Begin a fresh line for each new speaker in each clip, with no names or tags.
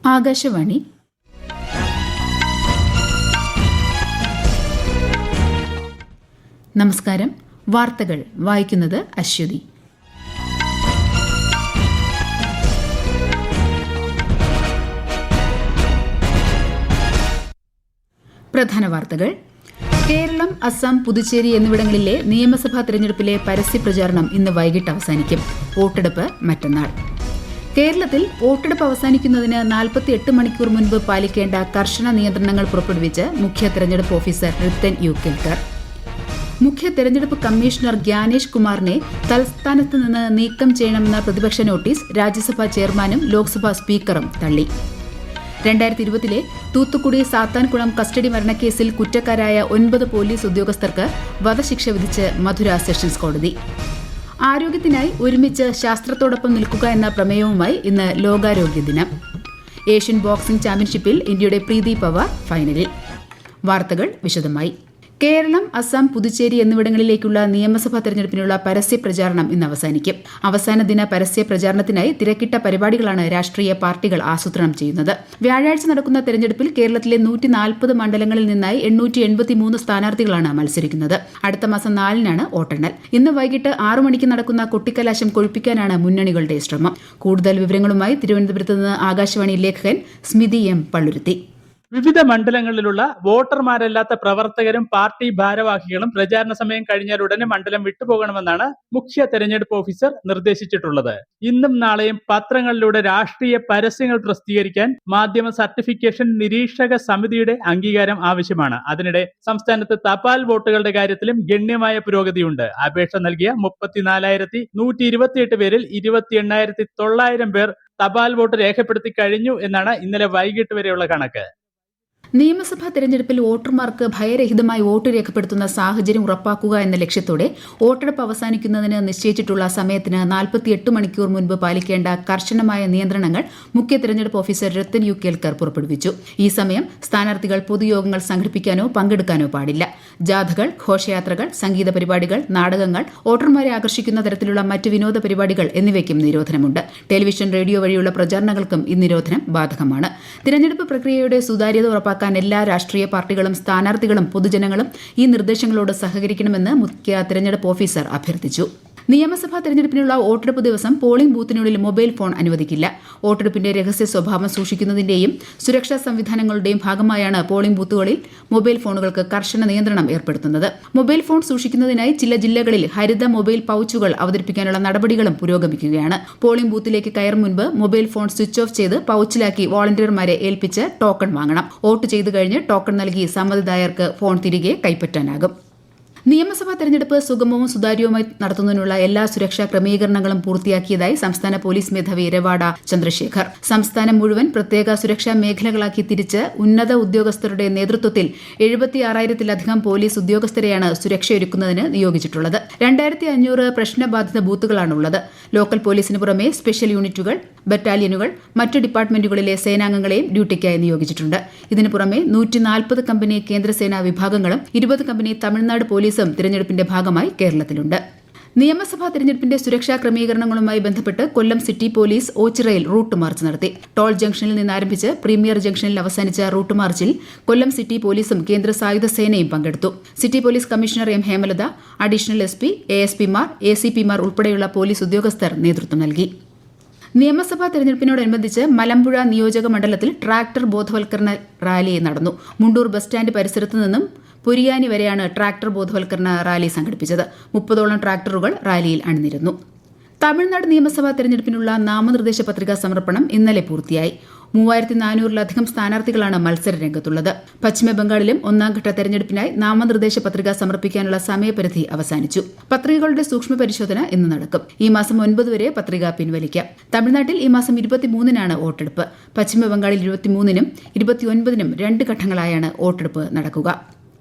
ആകാശവാണി. നമസ്കാരം. വാർത്തകൾ വായിക്കുന്നത് അശ്വതി. പ്രധാന വാർത്തകൾ. കേരളം, അസം, പുതുച്ചേരി എന്നിവിടങ്ങളിലെ നിയമസഭാ തെരഞ്ഞെടുപ്പിലെ പരസ്യപ്രചാരണം ഇന്ന് വൈകിട്ട് അവസാനിക്കും. വോട്ടെടുപ്പ് മറ്റന്നാൾ. കേരളത്തിൽ വോട്ടെടുപ്പ് അവസാനിക്കുന്നതിന് 48 മണിക്കൂർ മുൻപ് പാലിക്കേണ്ട കർശന നിയന്ത്രണങ്ങൾ പുറപ്പെടുവിച്ച് മുഖ്യ തെരഞ്ഞെടുപ്പ് ഓഫീസർ റിത്തൻ യു കേൽക്കർ. മുഖ്യ തെരഞ്ഞെടുപ്പ് കമ്മീഷണർ ഗ്യാനേഷ് കുമാറിനെ തൽസ്ഥാനത്ത് നിന്ന് നീക്കം ചെയ്യണമെന്ന പ്രതിപക്ഷ നോട്ടീസ് രാജ്യസഭാ ചെയർമാനും ലോക്സഭാ സ്പീക്കറും തള്ളി. 2020 തൂത്തുക്കുടി സാത്താൻകുളം കസ്റ്റഡി മരണക്കേസിൽ കുറ്റക്കാരായ 9 പോലീസ് ഉദ്യോഗസ്ഥർക്ക് വധശിക്ഷ വിധിച്ച് മധുര സെഷൻസ് കോടതി. ആരോഗ്യത്തിനായി ഒരുമിച്ച് ശാസ്ത്രത്തോടൊപ്പം നിൽക്കുക എന്ന പ്രമേയവുമായി ഇന്ന് ലോകാരോഗ്യ ദിനം. ഏഷ്യൻ ബോക്സിംഗ് ചാമ്പ്യൻഷിപ്പിൽ ഇന്ത്യയുടെ പ്രീതി പവാർ ഫൈനലിൽ. വാർത്തകൾ വിശദമായി. കേരളം, അസം, പുതുച്ചേരി എന്നിവിടങ്ങളിലേക്കുള്ള നിയമസഭാ തെരഞ്ഞെടുപ്പിനുള്ള പരസ്യ പ്രചാരണം ഇന്ന് അവസാനിക്കും. അവസാന ദിന പരസ്യ പ്രചാരണത്തിനായി തിരക്കിട്ട പരിപാടികളാണ് രാഷ്ട്രീയ പാർട്ടികൾ ആസൂത്രണം ചെയ്യുന്നത്. വ്യാഴാഴ്ച നടക്കുന്ന തെരഞ്ഞെടുപ്പിൽ കേരളത്തിലെ 140 മണ്ഡലങ്ങളിൽ നിന്നായി 883 സ്ഥാനാർത്ഥികളാണ് മത്സരിക്കുന്നത്. അടുത്ത മാസം 4-നാണ് വോട്ടെണ്ണൽ. ഇന്ന് വൈകിട്ട് 6 മണിക്ക് നടക്കുന്ന കൊട്ടിക്കലാശം കൊഴുപ്പിക്കാനാണ് മുന്നണികളുടെ ശ്രമം. കൂടുതൽ വിവരങ്ങളുമായി തിരുവനന്തപുരത്ത് നിന്ന് ആകാശവാണി ലേഖകൻ സ്മിതി എം പള്ളുരുത്തി.
വിവിധ മണ്ഡലങ്ങളിലുള്ള വോട്ടർമാരല്ലാത്ത പ്രവർത്തകരും പാർട്ടി ഭാരവാഹികളും പ്രചാരണ സമയം കഴിഞ്ഞാൽ ഉടനെ മണ്ഡലം വിട്ടുപോകണമെന്നാണ് മുഖ്യ തെരഞ്ഞെടുപ്പ് ഓഫീസർ നിർദ്ദേശിച്ചിട്ടുള്ളത്. ഇന്നും നാളെയും പത്രങ്ങളിലൂടെ രാഷ്ട്രീയ പരസ്യങ്ങൾ പ്രസിദ്ധീകരിക്കാൻ മാധ്യമ സർട്ടിഫിക്കേഷൻ നിരീക്ഷക സമിതിയുടെ അംഗീകാരം ആവശ്യമാണ്. അതിനിടെ സംസ്ഥാനത്ത് തപാൽ വോട്ടുകളുടെ കാര്യത്തിലും ഗണ്യമായ പുരോഗതിയുണ്ട്. അപേക്ഷ നൽകിയ 34,128 പേരിൽ 28,900 പേർ തപാൽ വോട്ട് രേഖപ്പെടുത്തി കഴിഞ്ഞു എന്നാണ് ഇന്നലെ വൈകിട്ട് വരെയുള്ള കണക്ക്.
നിയമസഭാ തെരഞ്ഞെടുപ്പിൽ വോട്ടർമാർക്ക് ഭയരഹിതമായി വോട്ട് രേഖപ്പെടുത്തുന്ന സാഹചര്യം ഉറപ്പാക്കുക എന്ന ലക്ഷ്യത്തോടെ വോട്ടെടുപ്പ് അവസാനിക്കുന്നതിന് നിശ്ചയിച്ചിട്ടുള്ള സമയത്തിന് 48 മണിക്കൂർ മുൻപ് പാലിക്കേണ്ട കർശനമായ നിയന്ത്രണങ്ങൾ മുഖ്യ തെരഞ്ഞെടുപ്പ് ഓഫീസർ റിത്തൻ യു കേൽക്കർ പുറപ്പെടുവിച്ചു. ഈ സമയം സ്ഥാനാർത്ഥികൾ പൊതുയോഗങ്ങൾ സംഘടിപ്പിക്കാനോ പങ്കെടുക്കാനോ പാടില്ല. ജാഥകൾ, ഘോഷയാത്രകൾ, സംഗീത പരിപാടികൾ, നാടകങ്ങൾ, വോട്ടർമാരെ ആകർഷിക്കുന്ന തരത്തിലുള്ള മറ്റ് വിനോദ പരിപാടികൾ എന്നിവയ്ക്കും നിരോധനമുണ്ട്. ടെലിവിഷൻ, റേഡിയോ വഴിയുള്ള പ്രചാരണങ്ങൾക്കും ഈ നിരോധനം ബാധകമാണ്. തിരഞ്ഞെടുപ്പ് പ്രക്രിയയുടെ സുതാര്യത ഉറപ്പാക്കാൻ എല്ലാ രാഷ്ട്രീയ പാർട്ടികളും സ്ഥാനാർത്ഥികളും പൊതുജനങ്ങളും ഈ നിർദ്ദേശങ്ങളോട് സഹകരിക്കണമെന്ന് മുഖ്യ തെരഞ്ഞെടുപ്പ് ഓഫീസർ അഭ്യർത്ഥിച്ചു. നിയമസഭാ തെരഞ്ഞെടുപ്പിനുള്ള വോട്ടെടുപ്പ് ദിവസം പോളിംഗ് ബൂത്തിനുള്ളിൽ മൊബൈൽ ഫോൺ അനുവദിക്കില്ല. വോട്ടെടുപ്പിന്റെ രഹസ്യ സ്വഭാവം സൂക്ഷിക്കുന്നതിന്റെയും സുരക്ഷാ സംവിധാനങ്ങളുടെയും ഭാഗമായാണ് പോളിംഗ് ബൂത്തുകളിൽ മൊബൈൽ ഫോണുകൾക്ക് കർശന നിയന്ത്രണം ഏർപ്പെടുത്തുന്നത്. മൊബൈൽ ഫോൺ സൂക്ഷിക്കുന്നതിനായി ചില ജില്ലകളിൽ ഹരിത മൊബൈൽ പൌച്ചുകൾ അവതരിപ്പിക്കാനുള്ള നടപടികളും പുരോഗമിക്കുകയാണ്. പോളിംഗ് ബൂത്തിലേക്ക് കയറും മുൻപ് മൊബൈൽ ഫോൺ സ്വിച്ച് ഓഫ് ചെയ്ത് പൌച്ചിലാക്കി വോളണ്ടിയർമാരെ ഏൽപ്പിച്ച് ടോക്കൺ വാങ്ങണം. വോട്ട് ചെയ്തു കഴിഞ്ഞ് ടോക്കൺ നൽകി സമ്മതിദായകർക്ക് ഫോൺ തിരികെ കൈപ്പറ്റാനാകും. നിയമസഭാ തെരഞ്ഞെടുപ്പ് സുഗമവും സുതാര്യവുമായി നടത്തുന്നതിനുള്ള എല്ലാ സുരക്ഷാ ക്രമീകരണങ്ങളും പൂർത്തിയാക്കിയതായി സംസ്ഥാന പോലീസ് മേധാവി രവാഡ ചന്ദ്രശേഖർ. സംസ്ഥാനം മുഴുവൻ പ്രത്യേക സുരക്ഷാ മേഖലകളാക്കി തിരിച്ച് ഉന്നത ഉദ്യോഗസ്ഥരുടെ നേതൃത്വത്തിൽ 76,000-ലധികം പോലീസ് ഉദ്യോഗസ്ഥരെയാണ് സുരക്ഷയൊരുക്കുന്നതിന് നിയോഗിച്ചിട്ടുള്ളത്. 2,500 പ്രശ്നബാധിത ബൂത്തുകളാണുള്ളത്. ലോക്കൽ പോലീസിന് പുറമെ സ്പെഷ്യൽ യൂണിറ്റുകൾ, ബറ്റാലിയനുകൾ, മറ്റ് ഡിപ്പാർട്ട്മെന്റുകളിലെ സേനാംഗങ്ങളെയും ഡ്യൂട്ടിക്കായി നിയോഗിച്ചിട്ടുണ്ട്. ഇതിനു പുറമെ 140 കമ്പനി കേന്ദ്രസേനാ വിഭാഗങ്ങളും 20 കമ്പനി തമിഴ്നാട് പോലീസും തിരഞ്ഞെടുപ്പിന്റെ ഭാഗമായി കേരളത്തിലുണ്ട്. നിയമസഭാ തെരഞ്ഞെടുപ്പിന്റെ സുരക്ഷാ ക്രമീകരണങ്ങളുമായി ബന്ധപ്പെട്ട് കൊല്ലം സിറ്റി പോലീസ് ഓച്ചിറയിൽ റൂട്ട് മാർച്ച് നടത്തി. ടോൾ ജംഗ്ഷനിൽ നിന്നാരംഭിച്ച് പ്രീമിയർ ജംഗ്ഷനിൽ അവസാനിച്ച റൂട്ട് മാർച്ചിൽ കൊല്ലം സിറ്റി പോലീസും കേന്ദ്ര സായുധ സേനയും പങ്കെടുത്തു. City police commissioner M Hemalatha, additional SP, ASPമാർ, ACPമാർ ഉൾപ്പെടെയുള്ള പോലീസ് ഉദ്യോഗസ്ഥർ നേതൃത്വം നൽകി. നിയമസഭാ തെരഞ്ഞെടുപ്പിനോടനുബന്ധിച്ച് മലമ്പുഴ നിയോജക മണ്ഡലത്തിൽ ട്രാക്ടർ ബോധവൽക്കരണ റാലി നടന്നു. മുണ്ടൂർ ബസ് സ്റ്റാൻഡ് പരിസരത്ത് നിന്നും പുരിയാനി വരെയാണ് ട്രാക്ടർ ബോധവൽക്കരണ റാലി സംഘടിപ്പിച്ചത്. 30ഓളം ട്രാക്ടറുകൾ റാലിയിൽ അണിനിരന്നു. തമിഴ്നാട് നിയമസഭാ തെരഞ്ഞെടുപ്പിനുള്ള നാമനിർദ്ദേശ പത്രികാ സമർപ്പണം ഇന്നലെ പൂർത്തിയായി. 3,400-ലധികം സ്ഥാനാർത്ഥികളാണ് മത്സര രംഗത്തുള്ളത്. പശ്ചിമബംഗാളിലും ഒന്നാംഘട്ട തെരഞ്ഞെടുപ്പിനായി നാമനിർദ്ദേശ പത്രിക സമർപ്പിക്കാനുള്ള സമയപരിധി അവസാനിച്ചു. പത്രികകളുടെ സൂക്ഷ്മ പരിശോധന ഇന്ന് നടക്കും. ഈ മാസം 9 വരെ പത്രിക പിൻവലിക്കാം. തമിഴ്നാട്ടിൽ ഈ മാസം 23-നാണ് വോട്ടെടുപ്പ്. പശ്ചിമബംഗാളിൽ 23-നും 29-നും 2 ഘട്ടങ്ങളായാണ് വോട്ടെടുപ്പ് നടക്കുക.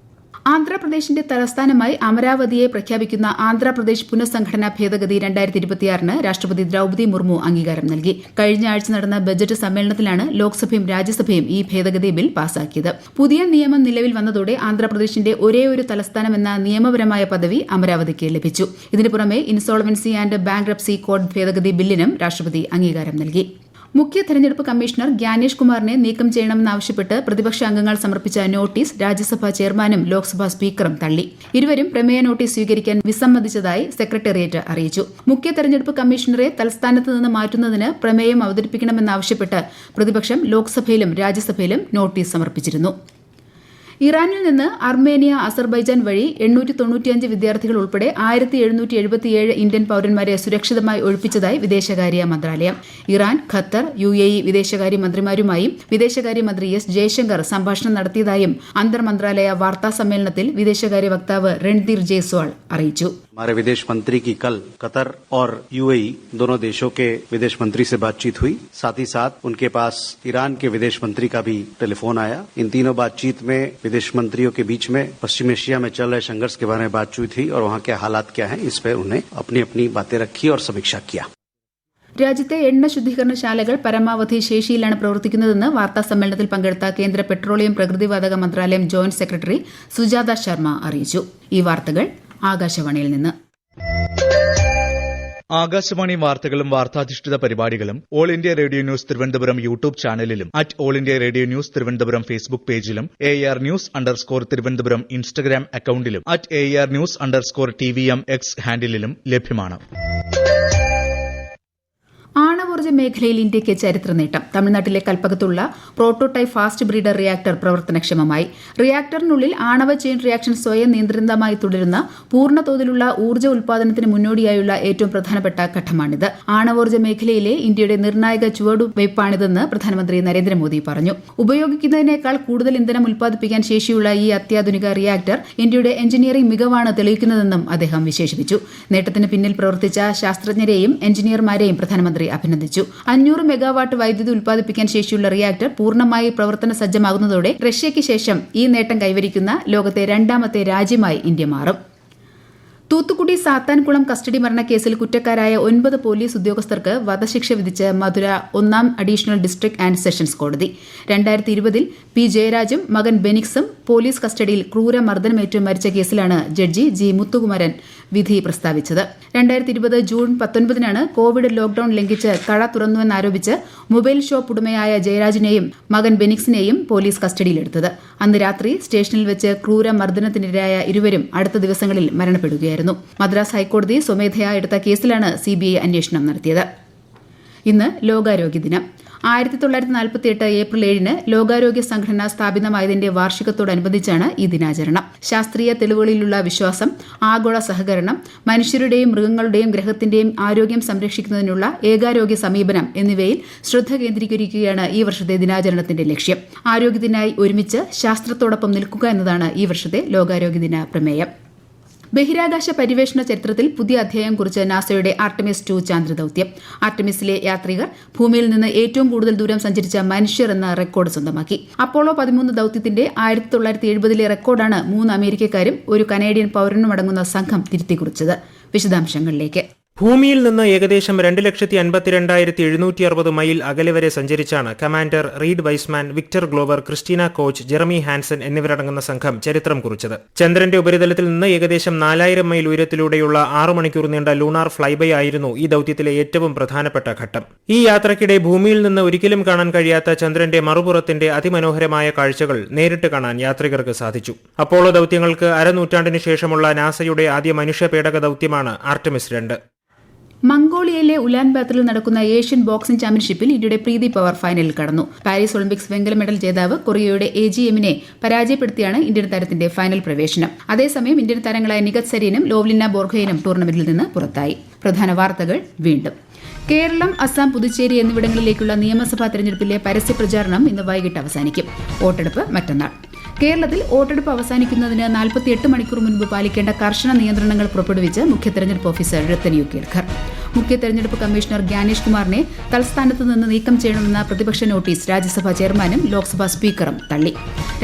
ആന്ധ്രാപ്രദേശിന്റെ തലസ്ഥാനമായി അമരാവതിയെ പ്രഖ്യാപിക്കുന്ന ആന്ധ്രാപ്രദേശ് പുനഃസംഘടനാ ഭേദഗതി 2026-ന് രാഷ്ട്രപതി ദ്രൌപദി മുർമു അംഗീകാരം നൽകി. കഴിഞ്ഞ ആഴ്ച നടന്ന ബജറ്റ് സമ്മേളനത്തിലാണ് ലോക്സഭയും രാജ്യസഭയും ഈ ഭേദഗതി ബിൽ പാസാക്കിയത്. പുതിയ നിയമം നിലവിൽ വന്നതോടെ ആന്ധ്രാപ്രദേശിന്റെ ഒരേയൊരു തലസ്ഥാനമെന്ന നിയമപരമായ പദവി അമരാവതിക്ക് ലഭിച്ചു. ഇതിനു പുറമെ ഇൻസോൾവൻസി ആൻഡ് ബാങ്ക്രപ്സി കോഡ് ഭേദഗതി ബില്ലിനും രാഷ്ട്രപതി അംഗീകാരം നൽകി. മുഖ്യ തെരഞ്ഞെടുപ്പ് കമ്മീഷണർ ഗ്യാനേഷ് കുമാറിനെ നീക്കം ചെയ്യണമെന്നാവശ്യപ്പെട്ട് പ്രതിപക്ഷ അംഗങ്ങൾ സമർപ്പിച്ച നോട്ടീസ് രാജ്യസഭാ ചെയർമാനും ലോക്സഭാ സ്പീക്കറും തള്ളി. ഇരുവരും പ്രമേയ നോട്ടീസ് സ്വീകരിക്കാൻ വിസമ്മതിച്ചതായി സെക്രട്ടേറിയറ്റ് അറിയിച്ചു. മുഖ്യ തെരഞ്ഞെടുപ്പ് കമ്മീഷണറെ തൽസ്ഥാനത്ത് നിന്ന് മാറ്റുന്നതിന് പ്രമേയം അവതരിപ്പിക്കണമെന്നാവശ്യപ്പെട്ട് പ്രതിപക്ഷം ലോക്സഭയിലും രാജ്യസഭയിലും നോട്ടീസ് സമർപ്പിച്ചിരുന്നു. ഇറാനിൽ നിന്ന് അർമേനിയ, അസർബൈജാൻ വഴി 895 വിദ്യാർത്ഥികൾ ഉൾപ്പെടെ 1777 ഇന്ത്യൻ പൌരന്മാരെ സുരക്ഷിതമായി ഒഴിപ്പിച്ചതായി വിദേശകാര്യ മന്ത്രാലയം. ഇറാൻ, ഖത്തർ, UAE വിദേശകാര്യ മന്ത്രിമാരുമായും വിദേശകാര്യമന്ത്രി S. ജയശങ്കർ സംഭാഷണം നടത്തിയതായും അന്തർ മന്ത്രാലയ വാർത്താ സമ്മേളനത്തിൽ വിദേശകാര്യ വക്താവ് രൺധീർ ജയ്സ്വാൾ അറിയിച്ചു.
हमारे विदेश मंत्री की कल कतर और UAE दोनों देशों के विदेश मंत्री से बातचीत हुई. साथ ही साथ उनके पास ईरान के विदेश मंत्री का भी टेलीफोन आया. इन तीनों बातचीत में विदेश मंत्रियों के बीच में पश्चिम एशिया में चल रहे संघर्ष के बारे में बातचीत हुई और वहाँ के हालात क्या हैं इस पर उन्हें अपनी अपनी बातें रखी और समीक्षा किया.
രാജ്യത്തെ എണ്ണ ശുദ്ധീകരണശാലകൾ പരമാവധി ശേഷിയിലാണ് പ്രവർത്തിക്കുന്നതെന്ന് വാർത്താ സമ്മേളനത്തിൽ പങ്കെടുത്ത കേന്ദ്ര പെട്രോളിയം പ്രകൃതിവാതക മന്ത്രാലയം ജോയിന്റ് സെക്രട്ടറി സുജാത ശർമ്മ അറിയിച്ചു. ഈ വാർത്തകൾ ആകാശവാണിയിൽ നിന്ന്.
ആകാശവാണി വാർത്തകളും വാർത്താധിഷ്ഠിത പരിപാടികളും all India radio news Thiruvananthapuram YouTube ചാനലിലും all India radio news Thiruvananthapuram Facebook പേജിലും AR News_ തിരുവനന്തപുരം ഇൻസ്റ്റഗ്രാം അക്കൌണ്ടിലും AR News_TVM X ഹാൻഡിലും ലഭ്യമാണ്.
ആണവോർജ്ജ മേഖലയിൽ ഇന്ത്യയ്ക്ക് ചരിത്ര നേട്ടം. തമിഴ്നാട്ടിലെ കൽപ്പകത്തുള്ള പ്രോട്ടോടൈപ്പ് ഫാസ്റ്റ് ബ്രീഡർ റിയാക്ടർ പ്രവർത്തനക്ഷമമായി. റിയാക്ടറിനുള്ളിൽ ആണവ ചെയിൻ റിയാക്ഷൻ സ്വയം നിയന്ത്രിതമായി തുടരുന്ന പൂർണ്ണതോതിലുള്ള ഊർജ്ജ ഉൽപാദനത്തിന് മുന്നോടിയായുള്ള ഏറ്റവും പ്രധാനപ്പെട്ട ഘട്ടമാണിത്. ആണവോർജ്ജ മേഖലയിലെ ഇന്ത്യയുടെ നിർണായക ചുവടുവയ്പ്പാണിതെന്ന് പ്രധാനമന്ത്രി നരേന്ദ്രമോദി പറഞ്ഞു. ഉപയോഗിക്കുന്നതിനേക്കാൾ കൂടുതൽ ഇന്ധനം ഉൽപ്പാദിപ്പിക്കാൻ ശേഷിയുള്ള ഈ അത്യാധുനിക റിയാക്ടർ ഇന്ത്യയുടെ എഞ്ചിനീയറിംഗ് മികവാണ് തെളിയിക്കുന്നതെന്നും അദ്ദേഹം വിശേഷിപ്പിച്ചു. നേട്ടത്തിന് പിന്നിൽ പ്രവർത്തിച്ച ശാസ്ത്രജ്ഞരെയും എഞ്ചിനീയർമാരെയും പ്രധാനമന്ത്രി അഭിനന്ദിച്ചു. 500 മെഗാവാട്ട് വൈദ്യുതി ഉൽപ്പാദിപ്പിക്കാൻ ശേഷിയുള്ള റിയാക്ടർ പൂർണ്ണമായി പ്രവർത്തന സജ്ജമാകുന്നതോടെ റഷ്യയ്ക്ക് ശേഷം ഈ നേട്ടം കൈവരിക്കുന്ന ലോകത്തെ രണ്ടാമത്തെ രാജ്യമായി ഇന്ത്യ മാറും. തൂത്തുക്കുടി സാത്താൻകുളം കസ്റ്റഡി മരണക്കേസിൽ കുറ്റക്കാരായ 9 പോലീസ് ഉദ്യോഗസ്ഥർക്ക് വധശിക്ഷ വിധിച്ച് മധുര 1ാം അഡീഷണൽ ഡിസ്ട്രിക്ട് ആൻഡ് സെഷൻസ് കോടതി. 2020 P. ജയരാജും മകൻ ബെനിക്സും പോലീസ് കസ്റ്റഡിയിൽ ക്രൂരമർദ്ദനമേറ്റ് മരിച്ച കേസിലാണ് ജഡ്ജി G. മുത്തുകുമാരൻ വിധി പ്രസ്താവിച്ചത്. 2020 ജൂൺ 19 കോവിഡ് ലോക്ഡൌൺ ലംഘിച്ച് കട തുറന്നുവെന്നാരോപിച്ച് മൊബൈൽ ഷോപ്പ് ഉടമയായ ജയരാജിനെയും മകൻ ബെനിക്സിനെയും പോലീസ് കസ്റ്റഡിയിലെടുത്തത്. അന്ന് രാത്രി സ്റ്റേഷനിൽ വെച്ച് ക്രൂരമർദ്ദനത്തിനിരയായ ഇരുവരും അടുത്ത ദിവസങ്ങളിൽ മരണപ്പെടുകയായിരുന്നു. മദ്രാസ് ഹൈക്കോടതി സ്വമേധയാ എടുത്ത കേസിലാണ് CBI അന്വേഷണം നടത്തിയത്. ഇന്ന് ലോകാരോഗ്യ ദിനം. 1948 ഏപ്രിൽ 7 ലോകാരോഗ്യ സംഘടന സ്ഥാപിതമായതിന്റെ വാർഷികത്തോടനുബന്ധിച്ചാണ് ഈ ദിനാചരണം. ശാസ്ത്രീയ തെളിവുകളിലുള്ള വിശ്വാസം, ആഗോള സഹകരണം, മനുഷ്യരുടെയും മൃഗങ്ങളുടെയും ഗ്രഹത്തിന്റെയും ആരോഗ്യം സംരക്ഷിക്കുന്നതിനുള്ള ഏകാരോഗ്യ സമീപനം എന്നിവയിൽ ശ്രദ്ധ കേന്ദ്രീകരിക്കുകയാണ് ഈ വർഷത്തെ ദിനാചരണത്തിന്റെ ലക്ഷ്യം. ആരോഗ്യത്തിനായി ഒരുമിച്ച് ശാസ്ത്രത്തോടൊപ്പം നിൽക്കുക എന്നതാണ് ഈ വർഷത്തെ ലോകാരോഗ്യ ദിന പ്രമേയം. ബഹിരാകാശ പര്യവേഷണ ചരിത്രത്തിൽ പുതിയ അധ്യായം കുറിച്ച് നാസയുടെ ആർടെമിസ് 2 ചാന്ദ്രദൌത്യം. ആർടെമിസിലെ യാത്രികർ ഭൂമിയിൽ നിന്ന് ഏറ്റവും കൂടുതൽ ദൂരം സഞ്ചരിച്ച മനുഷ്യർ എന്ന റെക്കോർഡ് സ്വന്തമാക്കി. അപ്പോളോ 13 ദൌത്യത്തിന്റെ 1970 റെക്കോർഡാണ് 3 അമേരിക്കക്കാരും ഒരു കനേഡിയൻ പൌരനുമടങ്ങുന്ന സംഘം തിരുത്തിക്കുറിച്ചത്. വിശദാംശങ്ങളിലേക്ക്.
ഭൂമിയിൽ നിന്ന് ഏകദേശം 2,52,760 മൈൽ അകലെ വരെ സഞ്ചരിച്ചാണ് commander Reid Wiseman, Victor Glover, Christina Koch, Jeremy Hansen എന്നിവരടങ്ങുന്ന സംഘം ചരിത്രം കുറിച്ചത്. ചന്ദ്രന്റെ ഉപരിതലത്തിൽ നിന്ന് ഏകദേശം 4000 മൈൽ ഉയരത്തിലൂടെയുള്ള 6 മണിക്കൂർ നീണ്ട ലൂണാർ ഫ്ലൈബൈ ആയിരുന്നു ഈ ദൌത്യത്തിലെ ഏറ്റവും പ്രധാനപ്പെട്ട ഘട്ടം. ഈ യാത്രക്കിടെ ഭൂമിയിൽ നിന്ന് ഒരിക്കലും കാണാൻ കഴിയാത്ത ചന്ദ്രന്റെ മറുപുറത്തിന്റെ അതിമനോഹരമായ കാഴ്ചകൾ നേരിട്ട് കാണാൻ യാത്രികർക്ക് സാധിച്ചു. അപ്പോളോ ദൌത്യങ്ങൾക്ക് അരനൂറ്റാണ്ടിന് ശേഷമുള്ള നാസയുടെ ആദ്യ മനുഷ്യ പേടക ദൌത്യമാണ് ആർടെമിസ് 2.
മംഗോളിയയിലെ ഉലാൻബാത്തറിൽ നടക്കുന്ന ഏഷ്യൻ ബോക്സിംഗ് ചാമ്പ്യൻഷിപ്പിൽ ഇന്ത്യയുടെ പ്രീതി പവർ ഫൈനലിൽ കടന്നു. പാരീസ് ഒളിമ്പിക്സ് വെങ്കല മെഡൽ ജേതാവ് കൊറിയയുടെ AGMനെ പരാജയപ്പെടുത്തിയാണ് ഇന്ത്യൻ താരത്തിന്റെ ഫൈനൽ പ്രവേശനം. അതേസമയം ഇന്ത്യൻ താരങ്ങളായ നിഖത് സരീനും ലോവ്ലിന ബോർഗോഹനും ടൂർണമെന്റിൽ നിന്ന് പുറത്തായി. പ്രധാന വാർത്തകൾ വീണ്ടും. കേരളം, അസം, പുതുച്ചേരി എന്നിവിടങ്ങളിലേക്കുള്ള നിയമസഭാ തെരഞ്ഞെടുപ്പിലെ പരസ്യ പ്രചാരണം ഇന്ന് വൈകിട്ട് അവസാനിക്കും. വോട്ടെടുപ്പ് മറ്റന്നാൾ. കേരളത്തിൽ വോട്ടെടുപ്പ് അവസാനിക്കുന്നതിന് 48 മണിക്കൂർ മുൻപ് പാലിക്കേണ്ട കർശന നിയന്ത്രണങ്ങൾ പുറപ്പെടുവിച്ച് മുഖ്യ തെരഞ്ഞെടുപ്പ് ഓഫീസർ രത്തൻ യു കേൽക്കർ. മുഖ്യ തെരഞ്ഞെടുപ്പ് കമ്മീഷണർ ഗ്യാനേഷ് കുമാറിനെ തൽസ്ഥാനത്ത് നിന്ന് നീക്കം ചെയ്യണമെന്ന പ്രതിപക്ഷ നോട്ടീസ് രാജ്യസഭാ ചെയർമാനും ലോക്സഭാ സ്പീക്കറും തള്ളി.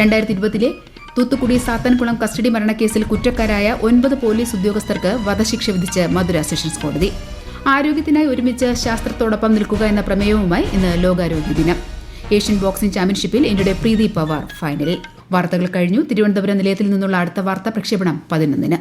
2020 തൂത്തുക്കുടി സാത്താൻകുളം കസ്റ്റഡി മരണക്കേസിൽ കുറ്റക്കാരായ 9 പോലീസ് ഉദ്യോഗസ്ഥർക്ക് വധശിക്ഷ വിധിച്ച് മധുര സെഷൻസ് കോടതി. ആരോഗ്യത്തിനായി ഒരുമിച്ച് ശാസ്ത്രത്തോടൊപ്പം നിൽക്കുക എന്ന പ്രമേയവുമായി ഇന്ന് ലോകാരോഗ്യ ദിനം. ഏഷ്യൻ ബോക്സിംഗ് ചാമ്പ്യൻഷിപ്പിൽ ഇന്ത്യയുടെ പ്രീതി പവർ ഫൈനലിൽ. വാർത്തകൾ കഴിഞ്ഞു. തിരുവനന്തപുരം നിലയത്തിൽ നിന്നുള്ള അടുത്ത വാർത്താ പ്രക്ഷേപണം 11-ന്.